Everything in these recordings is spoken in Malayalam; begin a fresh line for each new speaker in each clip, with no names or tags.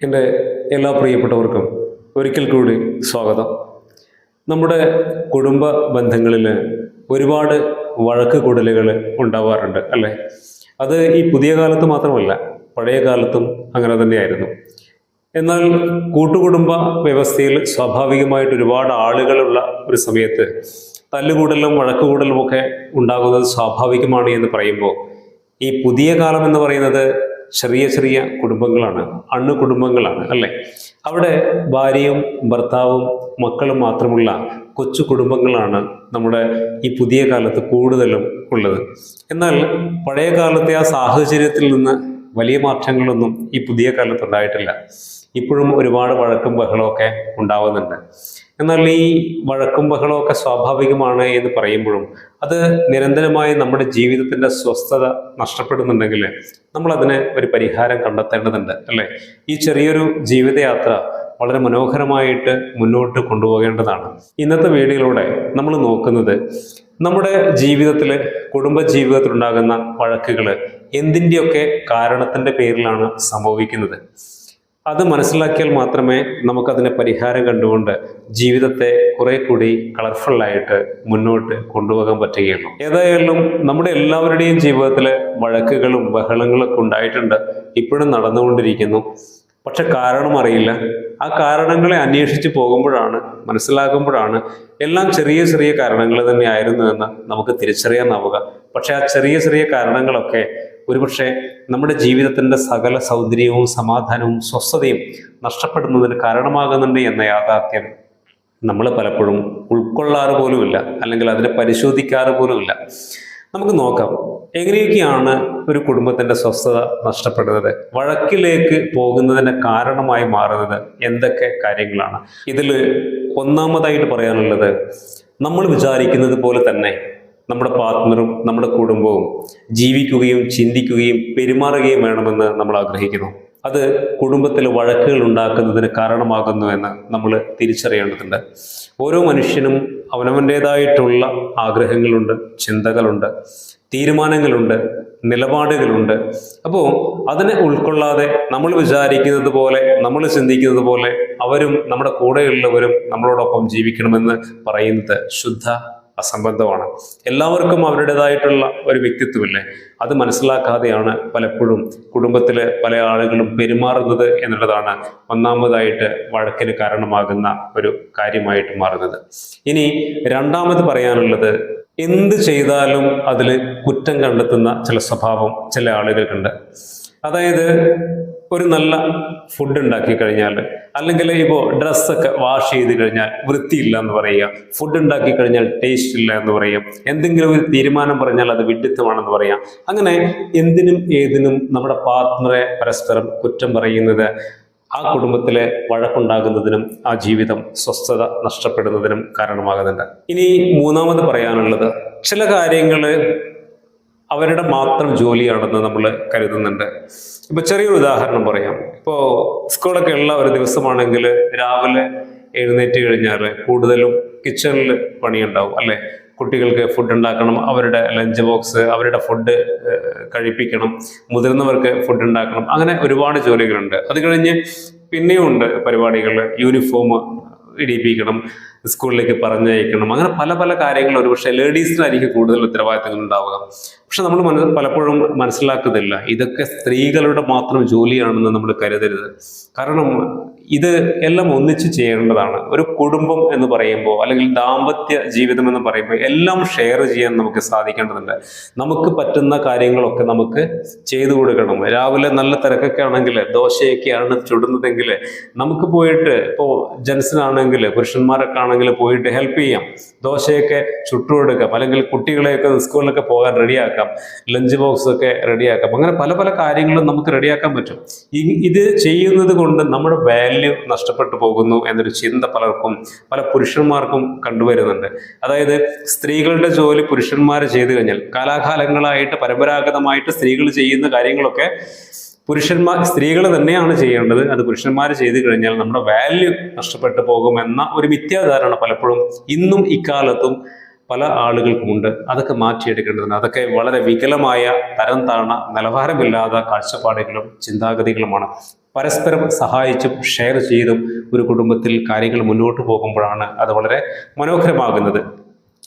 എൻ്റെ എല്ലാ പ്രിയപ്പെട്ടവർക്കും ഒരിക്കൽ കൂടി സ്വാഗതം. നമ്മുടെ കുടുംബ ബന്ധങ്ങളിൽ ഒരുപാട് വഴക്ക് കൂടലുകൾ ഉണ്ടാവാറുണ്ട് അല്ലേ? അത് ഈ പുതിയ കാലത്ത് മാത്രമല്ല, പഴയ കാലത്തും അങ്ങനെ തന്നെയായിരുന്നു. എന്നാൽ കൂട്ടുകുടുംബ വ്യവസ്ഥയിൽ സ്വാഭാവികമായിട്ട് ഒരുപാട് ആളുകളുള്ള ഒരു സമയത്ത് തല്ലുകൂടലും വഴക്കുകൂടലും ഒക്കെ ഉണ്ടാകുന്നത് സ്വാഭാവികമാണ് എന്ന് പറയുമ്പോൾ, ഈ പുതിയ കാലം എന്ന് പറയുന്നത് ചെറിയ ചെറിയ കുടുംബങ്ങളാണ്, അണു കുടുംബങ്ങളാണ് അല്ലേ? അവിടെ ഭാര്യയും ഭർത്താവും മക്കളും മാത്രമുള്ള കൊച്ചു കുടുംബങ്ങളാണ് നമ്മുടെ ഈ പുതിയ കാലത്ത് കൂടുതലും ഉള്ളത്. എന്നാൽ പഴയ കാലത്തെ ആ സാഹചര്യത്തിൽ നിന്ന് വലിയ മാറ്റങ്ങളൊന്നും ഈ പുതിയ കാലത്ത് ഉണ്ടായിട്ടില്ല. ഇപ്പോഴും ഒരുപാട് വഴക്കും ബഹളമൊക്കെ ഉണ്ടാവുന്നുണ്ട്. എന്നാൽ ഈ വഴക്കും ബഹളമൊക്കെ സ്വാഭാവികമാണ് എന്ന് പറയുമ്പോഴും അത് നിരന്തരമായി നമ്മുടെ ജീവിതത്തിൻ്റെ സ്വസ്ഥത നഷ്ടപ്പെടുന്നുണ്ടെങ്കിൽ നമ്മൾ അതിന് ഒരു പരിഹാരം കണ്ടെത്തേണ്ടതുണ്ട് അല്ലേ? ഈ ചെറിയൊരു ജീവിതയാത്ര വളരെ മനോഹരമായിട്ട് മുന്നോട്ട് കൊണ്ടുപോകേണ്ടതാണ്. ഇന്നത്തെ വീഡിയോയിലൂടെ നമ്മൾ നോക്കുന്നത് നമ്മുടെ ജീവിതത്തിൽ, കുടുംബ ജീവിതത്തിലുണ്ടാകുന്ന വഴക്കുകൾ എന്തിൻ്റെയൊക്കെ കാരണത്തിൻ്റെ പേരിലാണ് സംഭവിക്കുന്നത്. അത് മനസ്സിലാക്കിയാൽ മാത്രമേ നമുക്കതിന് പരിഹാരം കണ്ടുകൊണ്ട് ജീവിതത്തെ കുറെ കൂടി കളർഫുള്ളായിട്ട് മുന്നോട്ട് കൊണ്ടുപോകാൻ പറ്റുകയുള്ളൂ. ഏതായാലും നമ്മുടെ എല്ലാവരുടെയും ജീവിതത്തിൽ വഴക്കുകളും ബഹളങ്ങളൊക്കെ ഉണ്ടായിട്ടുണ്ട്, ഇപ്പോഴും നടന്നുകൊണ്ടിരിക്കുന്നു. പക്ഷെ കാരണം അറിയില്ല. ആ കാരണങ്ങളെ അന്വേഷിച്ച് പോകുമ്പോഴാണ്, മനസ്സിലാക്കുമ്പോഴാണ് എല്ലാം ചെറിയ ചെറിയ കാരണങ്ങൾ തന്നെയായിരുന്നു എന്ന് നമുക്ക് തിരിച്ചറിയാനാവുക. പക്ഷെ ആ ചെറിയ ചെറിയ കാരണങ്ങളൊക്കെ ഒരുപക്ഷെ നമ്മുടെ ജീവിതത്തിൻ്റെ സകല സൗന്ദര്യവും സമാധാനവും സ്വസ്ഥതയും നഷ്ടപ്പെടുന്നതിന് കാരണമാകുന്നുണ്ട് എന്ന യാഥാർത്ഥ്യം നമ്മൾ പലപ്പോഴും ഉൾക്കൊള്ളാറ് പോലുമില്ല, അല്ലെങ്കിൽ അതിനെ പരിശോധിക്കാറ് പോലുമില്ല. നമുക്ക് നോക്കാം എങ്ങനെയൊക്കെയാണ് ഒരു കുടുംബത്തിൻ്റെ സ്വസ്ഥത നഷ്ടപ്പെടുന്നത്, വഴക്കിലേക്ക് പോകുന്നതിന് കാരണമായി മാറുന്നത് എന്തൊക്കെ കാര്യങ്ങളാണ്. ഇതിൽ ഒന്നാമതായിട്ട് പറയാനുള്ളത്, നമ്മൾ വിചാരിക്കുന്നത് പോലെ തന്നെ നമ്മുടെ പാർട്ട്ണറും നമ്മുടെ കുടുംബവും ജീവിക്കുകയും ചിന്തിക്കുകയും പെരുമാറുകയും വേണമെന്ന് നമ്മൾ ആഗ്രഹിക്കുന്നു. അത് കുടുംബത്തിൽ വഴക്കുകൾ ഉണ്ടാക്കുന്നതിന് കാരണമാകുന്നു എന്ന് നമ്മൾ തിരിച്ചറിയേണ്ടതുണ്ട്. ഓരോ മനുഷ്യനും അവനവൻ്റേതായിട്ടുള്ള ആഗ്രഹങ്ങളുണ്ട്, ചിന്തകളുണ്ട്, തീരുമാനങ്ങളുണ്ട്, നിലപാടുകളുണ്ട്. അപ്പോൾ അതിനെ ഉൾക്കൊള്ളാതെ നമ്മൾ വിചാരിക്കുന്നത് പോലെ, നമ്മൾ ചിന്തിക്കുന്നത് പോലെ അവരും നമ്മുടെ കൂടെയുള്ളവരും നമ്മളോടൊപ്പം ജീവിക്കണമെന്ന് പറയുന്നത് ശുദ്ധ അസംബന്ധമാണ്. എല്ലാവർക്കും അവരുടേതായിട്ടുള്ള ഒരു വ്യക്തിത്വമില്ലേ? അത് മനസ്സിലാക്കാതെയാണ് പലപ്പോഴും കുടുംബത്തിലെ പല ആളുകളും പെരുമാറുന്നത് എന്നുള്ളതാണ് ഒന്നാമതായിട്ട് വഴക്കിന് കാരണമാകുന്ന ഒരു കാര്യമായിട്ട് മാറുന്നത്. ഇനി രണ്ടാമത് പറയാനുള്ളത്, എന്ത് ചെയ്താലും അതിൽ കുറ്റം കണ്ടെത്തുന്ന ചില സ്വഭാവം ചില ആളുകൾക്കുണ്ട്. അതായത് ഒരു നല്ല ഫുഡ് ഉണ്ടാക്കി കഴിഞ്ഞാൽ, അല്ലെങ്കിൽ ഇപ്പോൾ ഡ്രസ്സൊക്കെ വാഷ് ചെയ്ത് കഴിഞ്ഞാൽ വൃത്തിയില്ല എന്ന് പറയുക, ഫുഡ് ഉണ്ടാക്കി കഴിഞ്ഞാൽ ടേസ്റ്റ് ഇല്ല എന്ന് പറയാം, എന്തെങ്കിലും ഒരു തീരുമാനം പറഞ്ഞാൽ അത് വിഡ്ഢിത്തമാണെന്ന് പറയാം. അങ്ങനെ എന്തിനും ഏതിനും നമ്മുടെ പാർട്ട്ണറെ പരസ്പരം കുറ്റം പറയുന്നത് ആ കുടുംബത്തിലെ വഴക്കുണ്ടാകുന്നതിനും ആ ജീവിതം സ്വസ്ഥത നഷ്ടപ്പെടുന്നതിനും കാരണമാകുന്നുണ്ട്. ഇനി മൂന്നാമത് പറയാനുള്ളത്, ചില കാര്യങ്ങൾ അവരുടെ മാത്രം ജോലിയാണെന്ന് നമ്മൾ കരുതുന്നുണ്ട്. ഇപ്പൊ ചെറിയൊരു ഉദാഹരണം പറയാം. ഇപ്പോൾ സ്കൂളൊക്കെ ഉള്ള ഒരു ദിവസമാണെങ്കിൽ രാവിലെ എഴുന്നേറ്റ് കഴിഞ്ഞാൽ കൂടുതലും കിച്ചണിൽ പണിയുണ്ടാവും അല്ലെ? കുട്ടികൾക്ക് ഫുഡ് ഉണ്ടാക്കണം, അവരുടെ ലഞ്ച് ബോക്സ്, അവരുടെ ഫുഡ് കഴിപ്പിക്കണം, മുതിർന്നവർക്ക് ഫുഡ് ഉണ്ടാക്കണം, അങ്ങനെ ഒരുപാട് ജോലികളുണ്ട്. അത് കഴിഞ്ഞ് പിന്നെയും ഉണ്ട് പരിപാടികൾ, യൂണിഫോം ഇടിപ്പിക്കണം, സ്കൂളിലേക്ക് പറഞ്ഞയക്കണം, അങ്ങനെ പല പല കാര്യങ്ങൾ. ഒരുപക്ഷെ ലേഡീസിനായിരിക്കും കൂടുതൽ ഉത്തരവാദിത്തങ്ങൾ ഉണ്ടാവുക. പക്ഷെ നമ്മൾ പലപ്പോഴും മനസ്സിലാക്കുന്നില്ല, ഇതൊക്കെ സ്ത്രീകളുടെ മാത്രം ജോലിയാണെന്ന് നമ്മൾ കരുതരുത്. കാരണം ഇത് എല്ലാം ഒന്നിച്ച് ചെയ്യേണ്ടതാണ്. ഒരു കുടുംബം എന്ന് പറയുമ്പോൾ, അല്ലെങ്കിൽ ദാമ്പത്യ ജീവിതം എന്ന് പറയുമ്പോൾ എല്ലാം ഷെയർ ചെയ്യാൻ നമുക്ക് സാധിക്കേണ്ടതുണ്ട്. നമുക്ക് പറ്റുന്ന കാര്യങ്ങളൊക്കെ നമുക്ക് ചെയ്തു കൊടുക്കണം. രാവിലെ നല്ല തിരക്കൊക്കെ ആണെങ്കിൽ, ദോശയൊക്കെയാണ് ചുടുന്നതെങ്കിൽ നമുക്ക് പോയിട്ട്, ഇപ്പോൾ ജെൻസിനാണെങ്കിൽ, പുരുഷന്മാരൊക്കെ ആണെങ്കിൽ പോയിട്ട് ഹെൽപ്പ് ചെയ്യാം, ദോശയൊക്കെ ചുട്ടുകൊടുക്കാം, അല്ലെങ്കിൽ കുട്ടികളെയൊക്കെ സ്കൂളിലൊക്കെ പോകാൻ റെഡിയാക്കാം, ലഞ്ച് ബോക്സ് ഒക്കെ റെഡിയാക്കാം. അങ്ങനെ പല പല കാര്യങ്ങളും നമുക്ക് റെഡിയാക്കാൻ പറ്റും. ഇത് ചെയ്യുന്നത് കൊണ്ട് നമ്മുടെ വാല്യൂ നഷ്ടപ്പെട്ടു പോകുന്നു എന്നൊരു ചിന്ത പലർക്കും, പല പുരുഷന്മാർക്കും കണ്ടുവരുന്നുണ്ട്. അതായത് സ്ത്രീകളുടെ ജോലി പുരുഷന്മാർ ചെയ്തു കഴിഞ്ഞാൽ, കാലാകാലങ്ങളായിട്ട് പരമ്പരാഗതമായിട്ട് സ്ത്രീകൾ ചെയ്യുന്ന കാര്യങ്ങളൊക്കെ സ്ത്രീകൾ തന്നെയാണ് ചെയ്യേണ്ടത്. അത് പുരുഷന്മാർ ചെയ്തു കഴിഞ്ഞാൽ നമ്മുടെ വാല്യൂ നഷ്ടപ്പെട്ടു പോകുമെന്ന ഒരു മിഥ്യാധാരണ പലപ്പോഴും ഇന്നും ഇക്കാലത്തും പല ആളുകൾക്കുമുണ്ട്. അതൊക്കെ മാറ്റിയെടുക്കേണ്ടതുണ്ട്. അതൊക്കെ വളരെ വികലമായ, തരം താണ, നിലവാരമില്ലാത്ത കാഴ്ചപ്പാടുകളും ചിന്താഗതികളുമാണ്. പരസ്പരം സഹായിച്ചും ഷെയർ ചെയ്തും ഒരു കുടുംബത്തിൽ കാര്യങ്ങൾ മുന്നോട്ട് പോകുമ്പോഴാണ് അത് വളരെ മനോഹരമാകുന്നത്.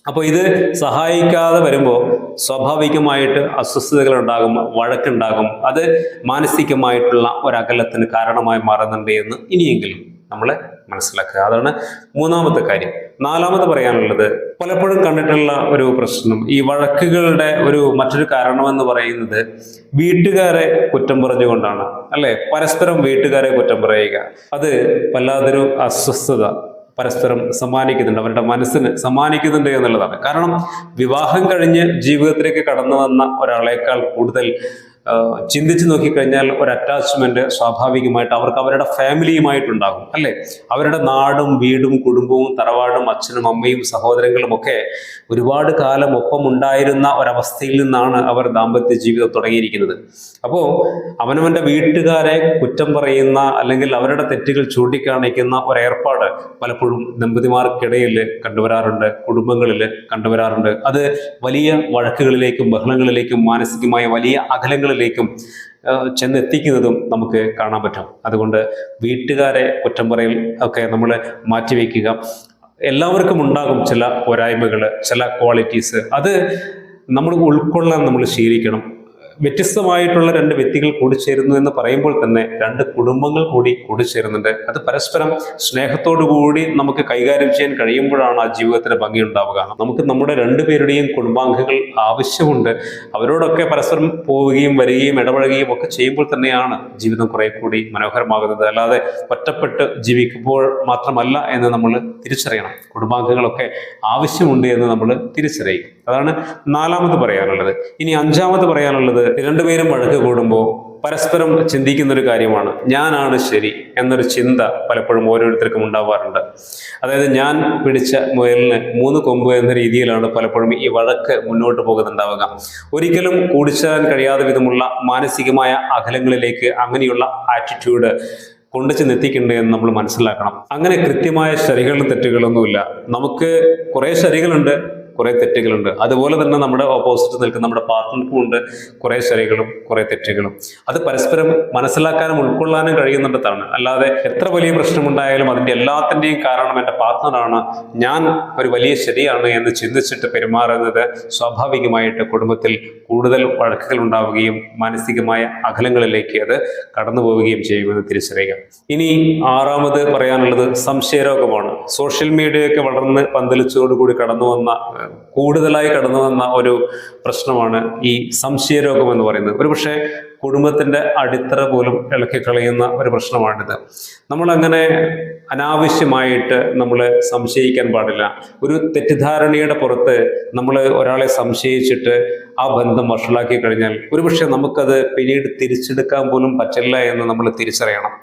അപ്പോൾ ഇത് സഹായിക്കാതെ വരുമ്പോൾ സ്വാഭാവികമായിട്ട് അസ്വസ്ഥതകൾ ഉണ്ടാകും, വഴക്കുണ്ടാകും. അത് മാനസികമായിട്ടുള്ള ഒരകലത്തിന് കാരണമായി മാറുന്നുണ്ട് എന്ന് ഇനിയെങ്കിലും നമ്മൾ മനസ്സിലാക്കുക. അതാണ് മൂന്നാമത്തെ കാര്യം. നാലാമത് പറയാനുള്ളത്, പലപ്പോഴും കണ്ടിട്ടുള്ള ഒരു പ്രശ്നം, ഈ വഴക്കുകളുടെ മറ്റൊരു കാരണമെന്ന് പറയുന്നത് വീട്ടുകാരെ കുറ്റം പറഞ്ഞുകൊണ്ടാണ്, അല്ലെ? പരസ്പരം വീട്ടുകാരെ കുറ്റം പറയുക, അത് വല്ലാതൊരു അസ്വസ്ഥത പരസ്പരം സമ്മാനിക്കുന്നുണ്ട്, അവരുടെ മനസ്സിന് സമ്മാനിക്കുന്നുണ്ട് എന്നുള്ളതാണ്. കാരണം വിവാഹം കഴിഞ്ഞ് ജീവിതത്തിലേക്ക് കടന്നു വന്ന ഒരാളേക്കാൾ കൂടുതൽ ചിന്തിച്ച് നോക്കിക്കഴിഞ്ഞാൽ ഒരു അറ്റാച്ച്മെന്റ് സ്വാഭാവികമായിട്ട് അവർക്ക് അവരുടെ ഫാമിലിയുമായിട്ടുണ്ടാകും, അല്ലെ? അവരുടെ നാടും വീടും കുടുംബവും തറവാടും അച്ഛനും അമ്മയും സഹോദരങ്ങളും ഒക്കെ ഒരുപാട് കാലം ഒപ്പം ഉണ്ടായിരുന്ന ഒരവസ്ഥയിൽ നിന്നാണ് അവർ ദാമ്പത്യ ജീവിതം തുടങ്ങിയിരിക്കുന്നത്. അപ്പോൾ അവനവന്റെ വീട്ടുകാരെ കുറ്റം പറയുന്ന അല്ലെങ്കിൽ അവരുടെ തെറ്റുകൾ ചൂണ്ടിക്കാണിക്കുന്ന ഒരേർപ്പാട് പലപ്പോഴും ദമ്പതിമാർക്കിടയിൽ കണ്ടുവരാറുണ്ട്, കുടുംബങ്ങളിൽ കണ്ടുവരാറുണ്ട്. അത് വലിയ വഴക്കുകളിലേക്കും ബഹളങ്ങളിലേക്കും മാനസികമായ വലിയ അകലങ്ങളിലേക്കും ചെന്നെത്തിക്കുന്നതും നമുക്ക് കാണാൻ പറ്റും. അതുകൊണ്ട് വീട്ടുകാരെ കുറ്റം പറയൽ ഒക്കെ നമ്മൾ മാറ്റിവെക്കുക. എല്ലാവർക്കും ഉണ്ടാകും ചില പോരായ്മകൾ, ചില ക്വാളിറ്റീസ്. അത് നമ്മൾ ഉൾക്കൊള്ളാൻ നമ്മൾ ശീലിക്കണം. വ്യത്യസ്തമായിട്ടുള്ള രണ്ട് വ്യക്തികൾ കൂടിച്ചേരുന്നു എന്ന് പറയുമ്പോൾ തന്നെ രണ്ട് കുടുംബങ്ങൾ കൂടി കൂടിച്ചേരുന്നുണ്ട്. അത് പരസ്പരം സ്നേഹത്തോടു കൂടി നമുക്ക് കൈകാര്യം ചെയ്യാൻ കഴിയുമ്പോഴാണ് ആ ജീവിതത്തിന് ഭംഗി ഉണ്ടാവുക. നമുക്ക് നമ്മുടെ രണ്ടുപേരുടെയും കുടുംബാംഗങ്ങൾ ആവശ്യമുണ്ട്. അവരോടൊക്കെ പരസ്പരം പോവുകയും വരികയും ഇടപഴകുകയും ഒക്കെ ചെയ്യുമ്പോൾ തന്നെയാണ് ജീവിതം കുറെ കൂടി മനോഹരമാകുന്നത്. അല്ലാതെ ഒറ്റപ്പെട്ട് ജീവിക്കുമ്പോൾ മാത്രമല്ല എന്ന് നമ്മൾ തിരിച്ചറിയണം. കുടുംബാംഗങ്ങളൊക്കെ ആവശ്യമുണ്ട് എന്ന് നമ്മൾ തിരിച്ചറിയും. അതാണ് നാലാമത് പറയാനുള്ളത്. ഇനി അഞ്ചാമത് പറയാനുള്ളത്, രണ്ടുപേരും വഴക്ക് കൂടുമ്പോൾ പരസ്പരം ചിന്തിക്കുന്ന ഒരു കാര്യമാണ്, ഞാനാണ് ശരി എന്നൊരു ചിന്ത പലപ്പോഴും ഓരോരുത്തർക്കും ഉണ്ടാവാറുണ്ട്. അതായത് ഞാൻ പിടിച്ച മുയലിന് 3 കൊമ്പ് എന്ന രീതിയിലാണ് പലപ്പോഴും ഈ വഴക്ക് മുന്നോട്ട് പോകുന്നുണ്ടാവുക. ഒരിക്കലും കൂടിച്ചേരാൻ കഴിയാതെ വിധമുള്ള മാനസികമായ അകലങ്ങളിലേക്ക് അങ്ങനെയുള്ള ആറ്റിറ്റ്യൂഡ് കൊണ്ടു ചെന്നെത്തിക്കുന്നുണ്ട് എന്ന് നമ്മൾ മനസ്സിലാക്കണം. അങ്ങനെ കൃത്യമായ ശരികളും തെറ്റുകളൊന്നുമില്ല. നമുക്ക് കുറെ ശരികളുണ്ട്, കുറെ തെറ്റുകളുണ്ട്. അതുപോലെ തന്നെ നമ്മുടെ ഓപ്പോസിറ്റ് നിൽക്കുന്ന നമ്മുടെ പാർട്ട്ണർക്കും ഉണ്ട് കുറെ ശരികളും കുറെ തെറ്റുകളും. അത് പരസ്പരം മനസ്സിലാക്കാനും ഉൾക്കൊള്ളാനും കഴിയുന്നിടത്താണ്. അല്ലാതെ എത്ര വലിയ പ്രശ്നമുണ്ടായാലും അതിൻ്റെ എല്ലാത്തിൻ്റെയും കാരണം എൻ്റെ പാർട്ട്ണറാണ്, ഞാൻ ഒരു വലിയ ശരിയാണ് എന്ന് ചിന്തിച്ചിട്ട് പെരുമാറുന്നത് സ്വാഭാവികമായിട്ട് കുടുംബത്തിൽ കൂടുതൽ വഴക്കുകൾ ഉണ്ടാവുകയും മാനസികമായ അകലങ്ങളിലേക്ക് അത് കടന്നു പോവുകയും ചെയ്യുമെന്ന് തിരിച്ചറിയുക. ഇനി ആറാമത് പറയാനുള്ളത് സംശയരോഗമാണ്. സോഷ്യൽ മീഡിയയൊക്കെ വളർന്ന് പന്തലിച്ചോടുകൂടി കൂടുതലായി കടന്നു വന്ന ഒരു പ്രശ്നമാണ് ഈ സംശയരോഗം എന്ന് പറയുന്നത്. ഒരുപക്ഷെ കുടുംബത്തിന്റെ അടിത്തറ പോലും ഇളക്കിക്കളയുന്ന ഒരു പ്രശ്നമാണിത്. നമ്മളങ്ങനെ അനാവശ്യമായിട്ട് നമ്മൾ സംശയിക്കാൻ പാടില്ല. ഒരു തെറ്റിദ്ധാരണയുടെ പുറത്ത് നമ്മൾ ഒരാളെ സംശയിച്ചിട്ട് ആ ബന്ധം വഷളാക്കി കഴിഞ്ഞാൽ ഒരുപക്ഷെ നമുക്കത് പിന്നീട് തിരിച്ചെടുക്കാൻ പോലും പറ്റില്ല എന്ന് നമ്മൾ തിരിച്ചറിയണം.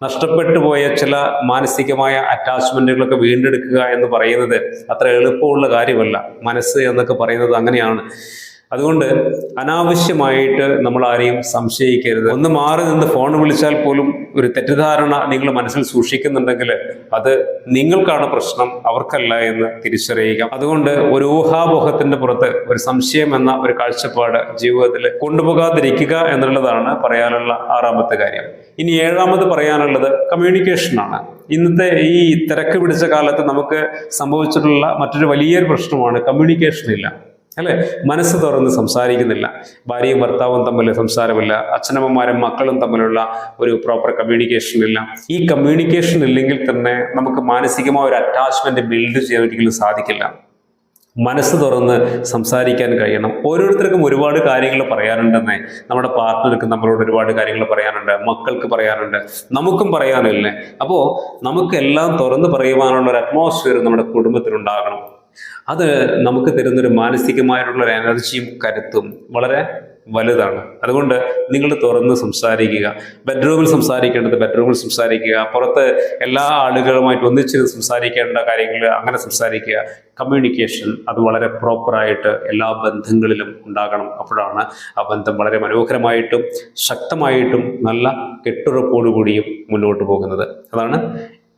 നഷ്ടപ്പെട്ടു പോയ ചില മാനസികമായ അറ്റാച്ച്മെന്റുകളൊക്കെ വീണ്ടെടുക്കുക എന്ന് പറയുന്നത് അത്ര എളുപ്പമുള്ള കാര്യമല്ല. മനസ്സ് എന്നൊക്കെ പറയുന്നത് അങ്ങനെയാണ്. അതുകൊണ്ട് അനാവശ്യമായിട്ട് നമ്മൾ ആരെയും സംശയിക്കരുത്. ഒന്ന് മാറി നിന്ന് ഫോൺ വിളിച്ചാൽ പോലും ഒരു തെറ്റിദ്ധാരണ നിങ്ങൾ മനസ്സിൽ സൂക്ഷിക്കുന്നുണ്ടെങ്കിൽ അത് നിങ്ങൾക്കാണ് പ്രശ്നം, അവർക്കല്ല എന്ന് തിരിച്ചറിയുക. അതുകൊണ്ട് ഒരു ഊഹാപോഹത്തിന്റെ പുറത്ത് ഒരു സംശയം എന്ന ഒരു കാഴ്ചപ്പാട് ജീവിതത്തിൽ കൊണ്ടുപോകാതിരിക്കുക എന്നുള്ളതാണ് പറയാനുള്ള ആറാമത്തെ കാര്യം. ഇനി ഏഴാമത് പറയാനുള്ളത് കമ്മ്യൂണിക്കേഷനാണ്. ഇന്നത്തെ ഈ തിരക്ക് പിടിച്ച കാലത്ത് നമുക്ക് സംഭവിച്ചിട്ടുള്ള മറ്റൊരു വലിയൊരു പ്രശ്നമാണ് കമ്മ്യൂണിക്കേഷൻ ഇല്ല, അല്ലെ? മനസ്സ് തുറന്ന് സംസാരിക്കുന്നില്ല. ഭാര്യയും ഭർത്താവും തമ്മിൽ സംസാരമില്ല. അച്ഛനമ്മമാരും മക്കളും തമ്മിലുള്ള ഒരു പ്രോപ്പർ കമ്മ്യൂണിക്കേഷൻ ഇല്ല. ഈ കമ്മ്യൂണിക്കേഷൻ ഇല്ലെങ്കിൽ തന്നെ നമുക്ക് മാനസികമായ ഒരു അറ്റാച്ച്മെന്റ് ബിൽഡ് ചെയ്യാൻ ഒരിക്കലും സാധിക്കില്ല. മനസ്സ് തുറന്ന് സംസാരിക്കാൻ കഴിയണം. ഓരോരുത്തർക്കും ഒരുപാട് കാര്യങ്ങൾ പറയാനുണ്ടെന്നേ. നമ്മുടെ പാർട്ട്ണർക്ക് നമ്മളോട് ഒരുപാട് കാര്യങ്ങൾ പറയാനുണ്ട്, മക്കൾക്ക് പറയാനുണ്ട്, നമുക്കും പറയാനില്ലേ. അപ്പോൾ നമുക്കെല്ലാം തുറന്ന് പറയുവാനുള്ള ഒരു അറ്റ്മോസ്ഫിയർ നമ്മുടെ കുടുംബത്തിലുണ്ടാകണം. അത് നമുക്ക് തരുന്നൊരു മാനസികമായിട്ടുള്ള ഒരു എനർജിയും കരുത്തും വളരെ വലുതാണ്. അതുകൊണ്ട് നിങ്ങൾ തുറന്ന് സംസാരിക്കുക. ബെഡ്റൂമിൽ സംസാരിക്കേണ്ടത് ബെഡ്റൂമിൽ സംസാരിക്കുക. പുറത്ത് എല്ലാ ആളുകളുമായിട്ട് ഒന്നിച്ച് സംസാരിക്കേണ്ട കാര്യങ്ങൾ അങ്ങനെ സംസാരിക്കുക. കമ്മ്യൂണിക്കേഷൻ അത് വളരെ പ്രോപ്പറായിട്ട് എല്ലാ ബന്ധങ്ങളിലും ഉണ്ടാകണം. അപ്പോഴാണ് ആ ബന്ധം വളരെ മനോഹരമായിട്ടും ശക്തമായിട്ടും നല്ല കെട്ടുറപ്പോടുകൂടിയും മുന്നോട്ട് പോകുന്നത്. അതാണ്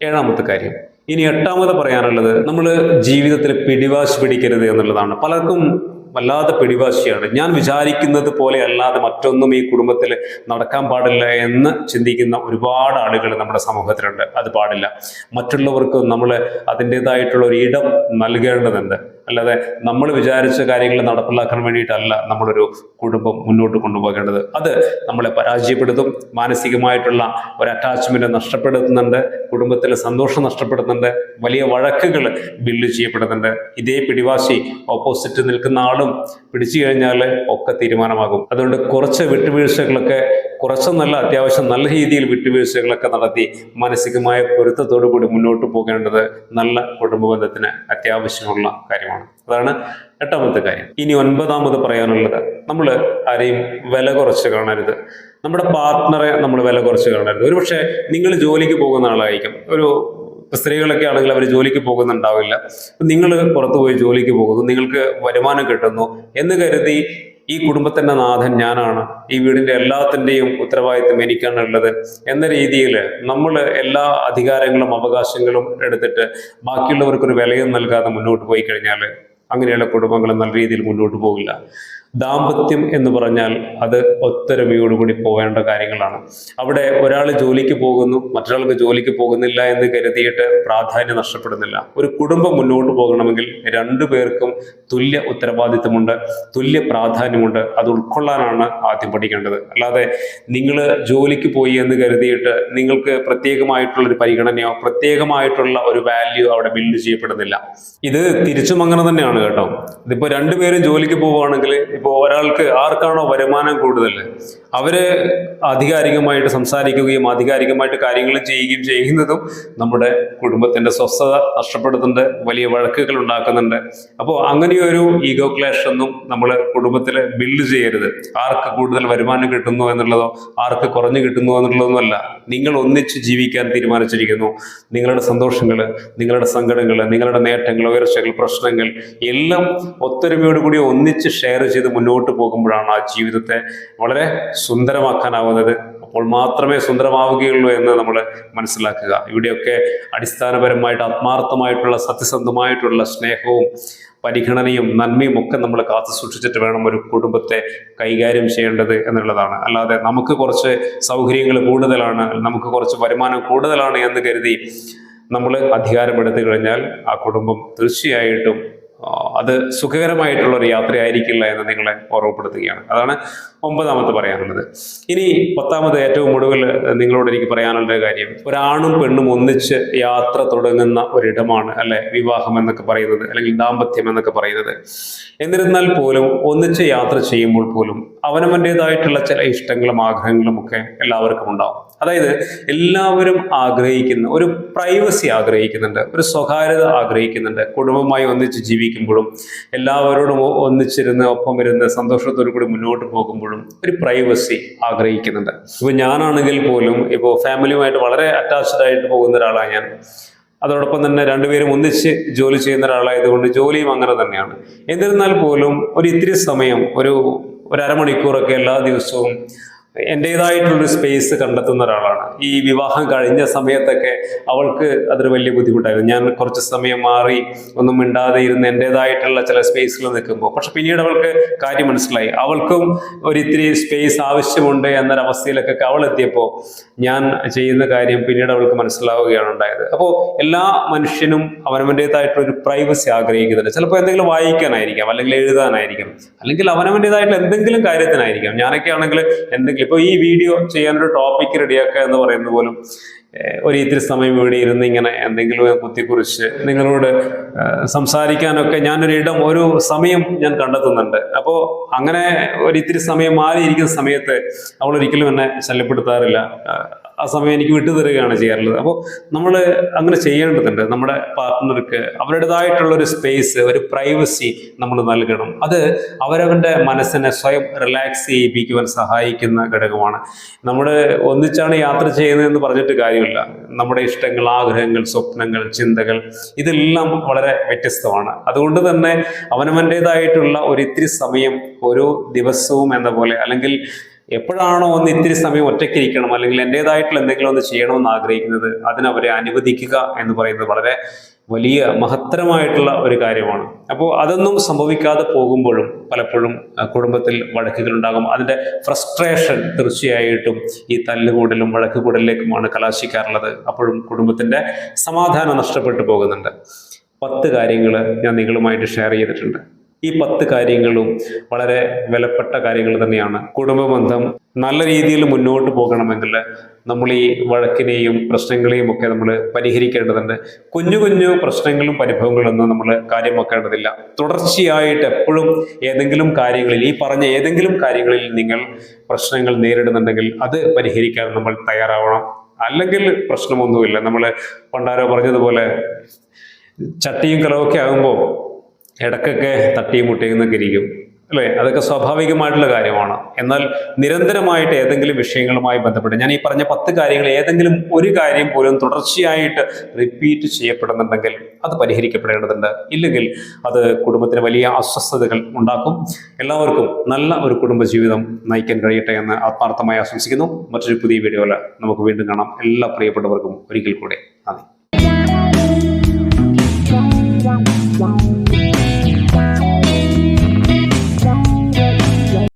ഏഴാമത്തെ കാര്യം. ഇനി എട്ടാമത് പറയാനുള്ളത്, നമ്മൾ ജീവിതത്തിൽ പിടിവാശി പിടിക്കരുത് എന്നുള്ളതാണ്. പലർക്കും വല്ലാതെ പിടിവാശിയാണ്. ഞാൻ വിചാരിക്കുന്നത് പോലെ അല്ലാതെ മറ്റൊന്നും ഈ കുടുംബത്തിൽ നടക്കാൻ പാടില്ല എന്ന് ചിന്തിക്കുന്ന ഒരുപാട് ആളുകൾ നമ്മുടെ സമൂഹത്തിലുണ്ട്. അത് പാടില്ല. മറ്റുള്ളവർക്ക് നമ്മൾ അതിൻ്റെതായിട്ടുള്ള ഒരു ഇടം നൽകേണ്ടതുണ്ട്. അല്ലാതെ നമ്മൾ വിചാരിച്ച കാര്യങ്ങൾ നടപ്പിലാക്കാൻ വേണ്ടിയിട്ടല്ല നമ്മളൊരു കുടുംബം മുന്നോട്ട് കൊണ്ടുപോകേണ്ടത്. അത് നമ്മളെ പരാജയപ്പെടുത്തും. മാനസികമായിട്ടുള്ള ഒരു അറ്റാച്ച്മെന്റ് നഷ്ടപ്പെടുത്തുന്നുണ്ട്, കുടുംബത്തിലെ സന്തോഷം നഷ്ടപ്പെടുന്നുണ്ട്, വലിയ വഴക്കുകൾ ബിൽഡ് ചെയ്യപ്പെടുന്നുണ്ട്. ഇതേ പിടിവാശി ഓപ്പോസിറ്റ് നിൽക്കുന്ന ആളും പിടിച്ചു കഴിഞ്ഞാൽ ഒക്കെ തീരുമാനമാകും. അതുകൊണ്ട് കുറച്ച് വിട്ടുവീഴ്ചകളൊക്കെ, കുറച്ചൊന്നല്ല അത്യാവശ്യം നല്ല രീതിയിൽ വിട്ടുവീഴ്ചകളൊക്കെ നടത്തി മാനസികമായ പൊരുത്തത്തോടു കൂടി മുന്നോട്ട് പോകേണ്ടത് നല്ല കുടുംബ ബന്ധത്തിന് അത്യാവശ്യമുള്ള കാര്യമാണ്. അതാണ് 8ാമത്തെ കാര്യം. ഇനി 9ാമത് പറയാനുള്ളത്, നമ്മൾ ആരെയും വില കുറച്ച് കാണരുത്. നമ്മുടെ പാർട്ട്ണറെ നമ്മൾ വില കുറച്ച് കാണരുത്. ഒരുപക്ഷെ നിങ്ങൾ ജോലിക്ക് പോകുന്ന ആളായിരിക്കും, ഒരു സ്ത്രീകളൊക്കെ ആണെങ്കിൽ അവർ ജോലിക്ക് പോകുന്നുണ്ടാവില്ല. നിങ്ങൾ പുറത്തു പോയി ജോലിക്ക് പോകുന്നു, നിങ്ങൾക്ക് വരുമാനം കിട്ടുന്നു എന്ന് കരുതി ഈ കുടുംബത്തിന്റെ നാഥൻ ഞാനാണ്, ഈ വീടിന്റെ എല്ലാത്തിൻ്റെയും ഉത്തരവാദിത്വം എനിക്കാണുള്ളത് എന്ന രീതിയിൽ നമ്മൾ എല്ലാ അധികാരങ്ങളും അവകാശങ്ങളും എടുത്തിട്ട് ബാക്കിയുള്ളവർക്കൊരു വിലയും നൽകാതെ മുന്നോട്ട് പോയി കഴിഞ്ഞാൽ അങ്ങനെയുള്ള കുടുംബങ്ങൾ നല്ല രീതിയിൽ മുന്നോട്ട് പോകില്ല. ദാമ്പത്യം എന്ന് പറഞ്ഞാൽ അത് ഒത്തൊരുമയോടുകൂടി പോവേണ്ട കാര്യങ്ങളാണ്. അവിടെ ഒരാൾ ജോലിക്ക് പോകുന്നു, മറ്റൊരാൾക്ക് ജോലിക്ക് പോകുന്നില്ല എന്ന് കരുതിയിട്ട് പ്രാധാന്യം നഷ്ടപ്പെടുന്നില്ല. ഒരു കുടുംബം മുന്നോട്ട് പോകണമെങ്കിൽ രണ്ടു പേർക്കും തുല്യ ഉത്തരവാദിത്വമുണ്ട്, തുല്യ പ്രാധാന്യമുണ്ട്. അത് ഉൾക്കൊള്ളാനാണ് ആദ്യം പഠിക്കേണ്ടത്. അല്ലാതെ നിങ്ങൾ ജോലിക്ക് പോയി എന്ന് കരുതിയിട്ട് നിങ്ങൾക്ക് പ്രത്യേകമായിട്ടുള്ളൊരു പരിഗണനയോ പ്രത്യേകമായിട്ടുള്ള ഒരു വാല്യൂ അവിടെ ബിൽഡ് ചെയ്യപ്പെടുന്നില്ല. ഇത് തിരിച്ചും അങ്ങനെ തന്നെയാണ് കേട്ടോ. ഇതിപ്പോ രണ്ടുപേരും ജോലിക്ക് പോവുകയാണെങ്കിൽ ഇപ്പോൾ ഒരാൾക്ക് ആർക്കാണോ വരുമാനം കൂടുതൽ അവര് ആധികാരികമായിട്ട് സംസാരിക്കുകയും ആധികാരികമായിട്ട് കാര്യങ്ങൾ ചെയ്യുകയും ചെയ്യുന്നതും നമ്മുടെ കുടുംബത്തിന്റെ സ്വസ്ഥത നഷ്ടപ്പെടുന്നുണ്ട്, വലിയ വഴക്കുകൾ ഉണ്ടാക്കുന്നുണ്ട്. അപ്പോൾ അങ്ങനെയൊരു ഈഗോ ക്ലാഷ് ഒന്നും നമ്മൾ കുടുംബത്തിൽ ബിൽഡ് ചെയ്യരുത്. ആർക്ക് കൂടുതൽ വരുമാനം കിട്ടുന്നു എന്നുള്ളതോ ആർക്ക് കുറഞ്ഞു കിട്ടുന്നു എന്നുള്ളതൊന്നും അല്ല. നിങ്ങൾ ഒന്നിച്ച് ജീവിക്കാൻ തീരുമാനിച്ചിരിക്കുന്നു. നിങ്ങളുടെ സന്തോഷങ്ങൾ, നിങ്ങളുടെ സങ്കടങ്ങൾ, നിങ്ങളുടെ നേട്ടങ്ങൾ, ഉയർച്ചകൾ, പ്രശ്നങ്ങൾ എല്ലാം ഒത്തൊരുമയോടുകൂടി ഒന്നിച്ച് ഷെയർ ചെയ്ത് മുന്നോട്ട് പോകുമ്പോഴാണ് ആ ജീവിതത്തെ വളരെ സുന്ദരമാക്കാനാവുന്നത്. അപ്പോൾ മാത്രമേ സുന്ദരമാവുകയുള്ളൂ എന്ന് നമ്മൾ മനസ്സിലാക്കുക. ഇവിടെയൊക്കെ അടിസ്ഥാനപരമായിട്ട് ആത്മാർത്ഥമായിട്ടുള്ള സത്യസന്ധമായിട്ടുള്ള സ്നേഹവും പരിഗണനയും നന്മയും ഒക്കെ നമ്മൾ കാത്തു സൂക്ഷിച്ചിട്ട് വേണം ഒരു കുടുംബത്തെ കൈകാര്യം ചെയ്യേണ്ടത് എന്നുള്ളതാണ്. അല്ലാതെ നമുക്ക് കുറച്ച് സൗകര്യങ്ങൾ കൂടുതലാണ്, നമുക്ക് കുറച്ച് വരുമാനം കൂടുതലാണ് എന്ന് കരുതി നമ്മൾ അധികാരമെടുത്തു കഴിഞ്ഞാൽ ആ കുടുംബം തീർച്ചയായിട്ടും അത് സുഖകരമായിട്ടുള്ള ഒരു യാത്രയായിരിക്കില്ല എന്ന് നിങ്ങളെ ഓർമ്മപ്പെടുത്തുകയാണ്. അതാണ് 9ാമത് പറയാനുള്ളത്. ഇനി 10ാമത് ഏറ്റവും ഒടുവിൽ നിങ്ങളോട് എനിക്ക് പറയാനുള്ള കാര്യം, ഒരാണും പെണ്ണും ഒന്നിച്ച് യാത്ര തുടങ്ങുന്ന ഒരിടമാണ് അല്ലെ വിവാഹം എന്നൊക്കെ പറയുന്നത്, അല്ലെങ്കിൽ ദാമ്പത്യം എന്നൊക്കെ പറയുന്നത്. എന്നിരുന്നാൽ പോലും ഒന്നിച്ച് യാത്ര ചെയ്യുമ്പോൾ പോലും അവനവൻ്റെതായിട്ടുള്ള ചില ഇഷ്ടങ്ങളും ആഗ്രഹങ്ങളും ഒക്കെ എല്ലാവർക്കും ഉണ്ടാവും. അതായത് എല്ലാവരും ആഗ്രഹിക്കുന്ന ഒരു പ്രൈവസി ആഗ്രഹിക്കുന്നുണ്ട്, ഒരു സ്വകാര്യത ആഗ്രഹിക്കുന്നുണ്ട്. കുടുംബമായി ഒന്നിച്ച് ജീവിക്കുമ്പോഴും എല്ലാവരോടും ഒന്നിച്ചിരുന്ന് ഒപ്പം ഇരുന്ന് സന്തോഷത്തോടു കൂടി മുന്നോട്ട് പോകുമ്പോഴും ഒരു പ്രൈവസി ആഗ്രഹിക്കുന്നുണ്ട്. ഇപ്പൊ ഞാനാണെങ്കിൽ പോലും ഇപ്പോൾ ഫാമിലിയുമായിട്ട് വളരെ അറ്റാച്ച്ഡ് ആയിട്ട് പോകുന്ന ഒരാളാണ് ഞാൻ. അതോടൊപ്പം തന്നെ രണ്ടുപേരും ഒന്നിച്ച് ജോലി ചെയ്യുന്ന ഒരാളായതുകൊണ്ട് ജോലിയും അങ്ങനെ തന്നെയാണ്. എന്നിരുന്നാൽ പോലും ഒരു ഇത്തിരി സമയം, ഒരു അരമണിക്കൂറൊക്കെ എല്ലാ ദിവസവും എൻ്റെതായിട്ടുള്ളൊരു സ്പേസ് കണ്ടെത്തുന്ന ഒരാളാണ്. ഈ വിവാഹം കഴിഞ്ഞ സമയത്തൊക്കെ അവൾക്ക് അതൊരു വലിയ ബുദ്ധിമുട്ടായിരുന്നു. ഞാൻ കുറച്ച് സമയം മാറി ഒന്നും മിണ്ടാതെ ഇരുന്ന് എൻ്റെതായിട്ടുള്ള ചില സ്പേസിൽ നിൽക്കുമ്പോൾ, പക്ഷെ പിന്നീട് അവൾക്ക് കാര്യം മനസ്സിലായി, അവൾക്കും ഒരിത്തിരി സ്പേസ് ആവശ്യമുണ്ട് എന്നൊരവസ്ഥയിലൊക്കെ അവൾ എത്തിയപ്പോൾ ഞാൻ ചെയ്യുന്ന കാര്യം പിന്നീട് അവൾക്ക് മനസ്സിലാവുകയാണ് ഉണ്ടായത്. അപ്പോൾ എല്ലാ മനുഷ്യനും അവനവൻ്റെതായിട്ടുള്ളൊരു പ്രൈവസി ആഗ്രഹിക്കുന്നുണ്ട്. ചിലപ്പോൾ എന്തെങ്കിലും വായിക്കാനായിരിക്കാം, അല്ലെങ്കിൽ എഴുതാനായിരിക്കാം, അല്ലെങ്കിൽ അവനവൻ്റെതായിട്ടുള്ള എന്തെങ്കിലും കാര്യത്തിനായിരിക്കാം. ഞാനൊക്കെ ആണെങ്കിൽ എന്തെങ്കിലും ഇപ്പോൾ ഈ വീഡിയോ ചെയ്യാനൊരു ടോപ്പിക് റെഡിയാക്കുക എന്ന് പറയുന്നത് പോലും ഒരു ഇത്തിരി സമയം ഇവിടെ ഇരുന്ന് ഇങ്ങനെ എന്തെങ്കിലും കുത്തിക്കുറിച്ച് നിങ്ങളോട് സംസാരിക്കാനൊക്കെ ഞാനൊരിടം, ഒരു സമയം ഞാൻ കണ്ടെത്തുന്നുണ്ട്. അപ്പോൾ അങ്ങനെ ഒരു ഇത്തിരി സമയം മാറിയിരിക്കുന്ന സമയത്ത് അവൾ ഒരിക്കലും എന്നെ ശല്യപ്പെടുത്താറില്ല. ആ സമയം എനിക്ക് വിട്ടുതരികയാണ് ചെയ്യാറുള്ളത്. അപ്പോൾ നമ്മൾ അങ്ങനെ ചെയ്യേണ്ടതുണ്ട്. നമ്മുടെ പാർട്ട്ണർക്ക് അവരുടേതായിട്ടുള്ളൊരു സ്പേസ്, ഒരു പ്രൈവസി നമ്മൾ നൽകണം. അത് അവരവൻ്റെ മനസ്സിനെ സ്വയം റിലാക്സ് ചെയ്യിപ്പിക്കുവാൻ സഹായിക്കുന്ന ഘടകമാണ്. നമ്മൾ ഒന്നിച്ചാണ് യാത്ര ചെയ്യുന്നതെന്ന് പറഞ്ഞിട്ട് കാര്യമില്ല. നമ്മുടെ ഇഷ്ടങ്ങൾ, ആഗ്രഹങ്ങൾ, സ്വപ്നങ്ങൾ, ചിന്തകൾ ഇതെല്ലാം വളരെ വ്യത്യസ്തമാണ്. അതുകൊണ്ട് തന്നെ അവനവൻ്റെതായിട്ടുള്ള ഒരിത്തിരി സമയം ഓരോ ദിവസവും എന്ന പോലെ, അല്ലെങ്കിൽ എപ്പോഴാണോ ഒന്ന് ഇത്തിരി സമയം ഒറ്റയ്ക്കിരിക്കണം അല്ലെങ്കിൽ എൻ്റെതായിട്ടുള്ള എന്തെങ്കിലും ഒന്ന് ചെയ്യണമെന്ന് ആഗ്രഹിക്കുന്നത്, അതിനവരെ അനുവദിക്കുക എന്ന് പറയുന്നത് വളരെ വലിയ മഹത്തരമായിട്ടുള്ള ഒരു കാര്യമാണ്. അപ്പോൾ അതൊന്നും സംഭവിക്കാതെ പോകുമ്പോഴും പലപ്പോഴും കുടുംബത്തിൽ വഴക്കുകൾ ഉണ്ടാകും. അതിൻ്റെ ഫ്രസ്ട്രേഷൻ തീർച്ചയായിട്ടും ഈ തല്ലുകൂടലും വഴക്കുകൂടലിലേക്കുമാണ് കലാശിക്കാറുള്ളത്. അപ്പോഴും കുടുംബത്തിൻ്റെ സമാധാനം നഷ്ടപ്പെട്ടു പോകുന്നുണ്ട്. 10 കാര്യങ്ങൾ ഞാൻ നിങ്ങളുമായിട്ട് ഷെയർ ചെയ്തിട്ടുണ്ട്. ഈ 10 കാര്യങ്ങളും വളരെ വിലപ്പെട്ട കാര്യങ്ങൾ തന്നെയാണ്. കുടുംബ ബന്ധം നല്ല രീതിയിൽ മുന്നോട്ട് പോകണമെങ്കിൽ നമ്മൾ ഈ വഴക്കിനെയും പ്രശ്നങ്ങളെയും ഒക്കെ നമ്മൾ പരിഹരിക്കേണ്ടതുണ്ട്. കുഞ്ഞു കുഞ്ഞു പ്രശ്നങ്ങളും പരിഭവങ്ങളൊന്നും നമ്മൾ കാര്യമാക്കേണ്ടതില്ല. തുടർച്ചയായിട്ട് എപ്പോഴും ഏതെങ്കിലും കാര്യങ്ങളിൽ, ഈ പറഞ്ഞ ഏതെങ്കിലും കാര്യങ്ങളിൽ നിങ്ങൾ പ്രശ്നങ്ങൾ നേരിടുന്നുണ്ടെങ്കിൽ അത് പരിഹരിക്കാൻ നമ്മൾ തയ്യാറാവണം. അല്ലെങ്കിൽ പ്രശ്നമൊന്നുമില്ല. നമ്മൾ പണ്ടാരോ പറഞ്ഞതുപോലെ ചട്ടിയും കലമൊക്കെ ആകുമ്പോൾ ഇടക്കൊക്കെ തട്ടിയും മുട്ടിയും എന്നൊക്കെ ഇരിക്കും, അല്ലേ? അതൊക്കെ സ്വാഭാവികമായിട്ടുള്ള കാര്യമാണ്. എന്നാൽ നിരന്തരമായിട്ട് ഏതെങ്കിലും വിഷയങ്ങളുമായി ബന്ധപ്പെട്ട് ഞാൻ ഈ പറഞ്ഞ 10 കാര്യങ്ങൾ ഏതെങ്കിലും ഒരു കാര്യം പോലും തുടർച്ചയായിട്ട് റിപ്പീറ്റ് ചെയ്യപ്പെടുന്നുണ്ടെങ്കിൽ അത് പരിഹരിക്കപ്പെടേണ്ടതുണ്ട്. ഇല്ലെങ്കിൽ അത് കുടുംബത്തിന് വലിയ അസ്വസ്ഥതകൾ ഉണ്ടാക്കും. എല്ലാവർക്കും നല്ല ഒരു കുടുംബജീവിതം നയിക്കാൻ കഴിയട്ടെ എന്ന് ആത്മാർത്ഥമായി ആശംസിക്കുന്നു. മറ്റൊരു പുതിയ വീഡിയോയിൽ നമുക്ക് വീണ്ടും കാണാം. എല്ലാ പ്രിയപ്പെട്ടവർക്കും ഒരിക്കൽ കൂടെ നന്ദി.